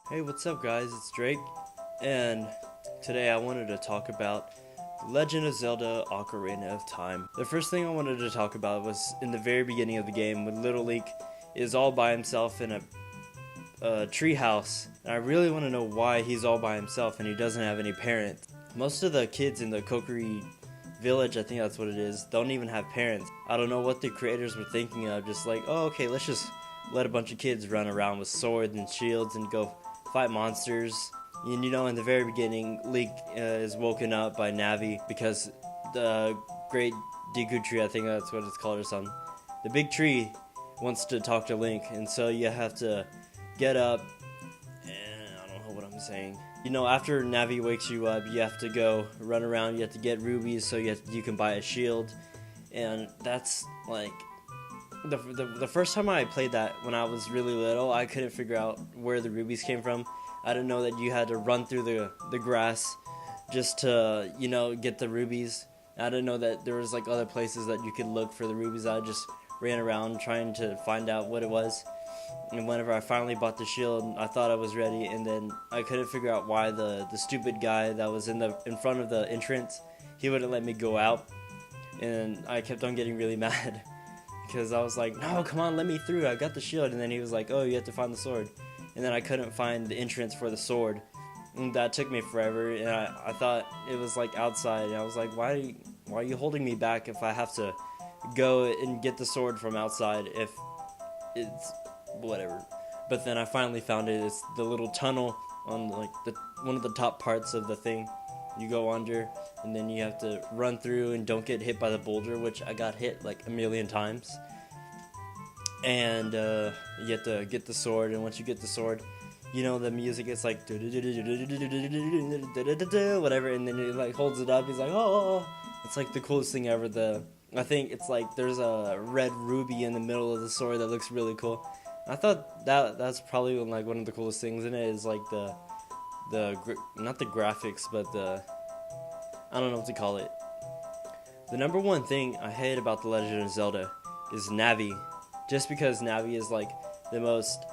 Hey, what's up, guys? It's Drake, and today I wanted to talk about The Legend of Zelda Ocarina of Time. The first thing I wanted to talk about was in the very beginning of the game when Little Link is all by himself in a tree house, and I really want to know why he's all by himself and he doesn't have any parents. Most of the kids in the Kokiri village, I think that's what it is, don't even have parents. I don't know what the creators were thinking of, just like, oh, okay, let's just let a bunch of kids run around with swords and shields and go fight monsters. And in the very beginning, Link is woken up by Navi because the great Deku tree, I think that's what it's called or something. The big tree wants to talk to Link, and so you have to get up, and I don't know what I'm saying. After Navi wakes you up, you have to go run around, you have to get rubies so you can buy a shield, and that's like the first time I played that when I was really little, I couldn't figure out where the rubies came from. I didn't know that you had to run through the grass just to, get the rubies. I didn't know that there was like other places that you could look for the rubies. I just ran around trying to find out what it was. And whenever I finally bought the shield, I thought I was ready, and then I couldn't figure out why the stupid guy that was in front of the entrance, he wouldn't let me go out. And I kept on getting really mad. Because I was like, no, come on, let me through, I got the shield. And then he was like, oh, you have to find the sword. And then I couldn't find the entrance for the sword. And that took me forever, and I thought it was like outside. And I was like, why are you holding me back if I have to go and get the sword from outside if it's whatever. But then I finally found it. It's the little tunnel on like one of the top parts of the thing. You go under, and then you have to run through and don't get hit by the boulder, which I got hit like a million times. And you have to get the sword, and once you get the sword, the music is like whatever, and then he like holds it up. He's like, oh, it's like the coolest thing ever. I think it's like there's a red ruby in the middle of the sword that looks really cool. I thought that's probably like one of the coolest things in it is like not the graphics, but I don't know what to call it. The number one thing I hate about The Legend of Zelda is Navi. Just because Navi is like the most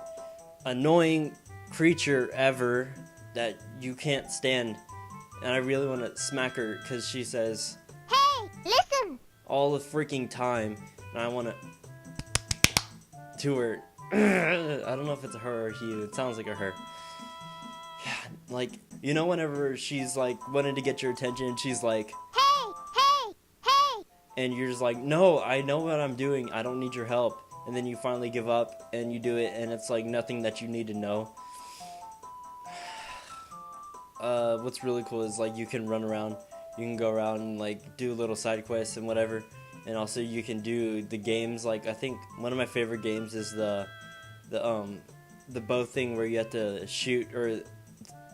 annoying creature ever that you can't stand. And I really want to smack her because she says, "Hey, listen!" all the freaking time. And I want to her. I don't know if it's a her or he. It sounds like a her. Yeah, like, whenever she's like wanting to get your attention, she's like, "Hey, hey, hey!" and you're just like, no, I know what I'm doing. I don't need your help. And then you finally give up and you do it, and it's like nothing that you need to know. What's really cool is like you can run around, you can go around and like do little side quests and whatever, and also you can do the games. Like I think one of my favorite games is the bow thing where you have to shoot, or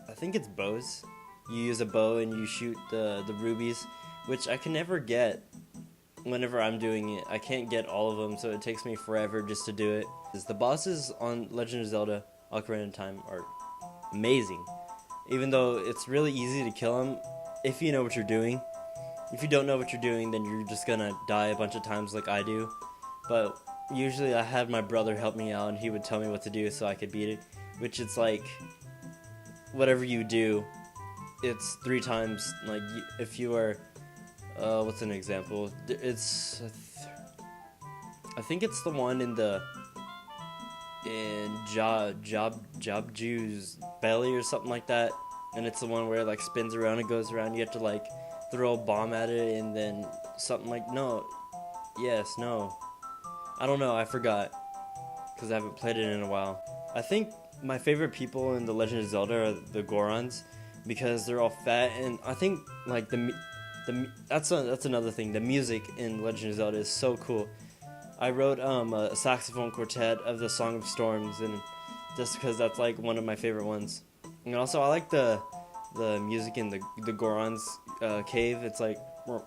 I think it's bows. You use a bow and you shoot the rubies, which I can never get. Whenever I'm doing it, I can't get all of them, so it takes me forever just to do it. The bosses on Legend of Zelda Ocarina of Time are amazing, even though it's really easy to kill them if you know what you're doing. If you don't know what you're doing, then you're just gonna die a bunch of times like I do. But usually I had my brother help me out, and he would tell me what to do so I could beat it, which it's like whatever you do, it's 3 times. Like if you are what's an example? I think it's the one in Jobju's belly or something like that, and it's the one where it like spins around and goes around. You have to like throw a bomb at it, and then something like no, I don't know. I forgot because I haven't played it in a while. I think my favorite people in The Legend of Zelda are the Gorons because they're all fat, and I think like that's another thing. The music in Legend of Zelda is so cool. I wrote a saxophone quartet of the Song of Storms, and just because that's like one of my favorite ones. And also I like the music in the Goron's cave. It's like and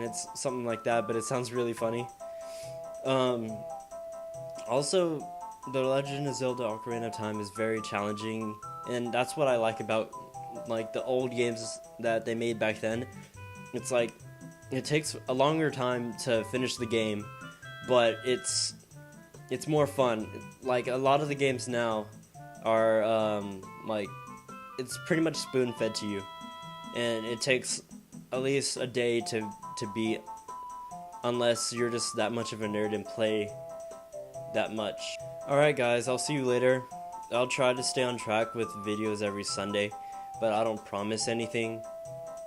it's something like that, but it sounds really funny. Also, The Legend of Zelda Ocarina of Time is very challenging, and that's what I like about like the old games that they made back then. It's like it takes a longer time to finish the game, but it's it's more fun. Like a lot of the games now are like it's pretty much spoon fed to you, and it takes at least a day to beat, unless you're just that much of a nerd and play that much. Alright guys, I'll see you later. I'll try to stay on track with videos every Sunday, but I don't promise anything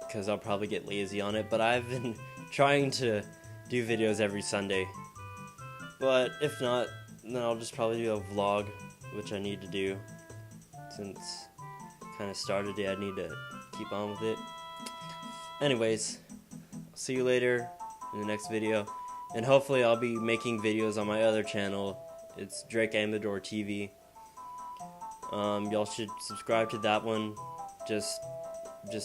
because I'll probably get lazy on it. But I've been trying to do videos every Sunday, but if not, then I'll just probably do a vlog, which I need to do since kind of started it. I need to keep on with it. Anyways, I'll see you later in the next video, and hopefully I'll be making videos on my other channel. It's Drake Amador TV. Y'all should subscribe to that one, just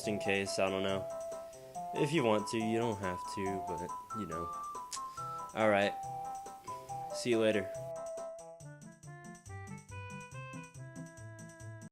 in case. I don't know. If you want to, you don't have to, but you know. Alright. See you later.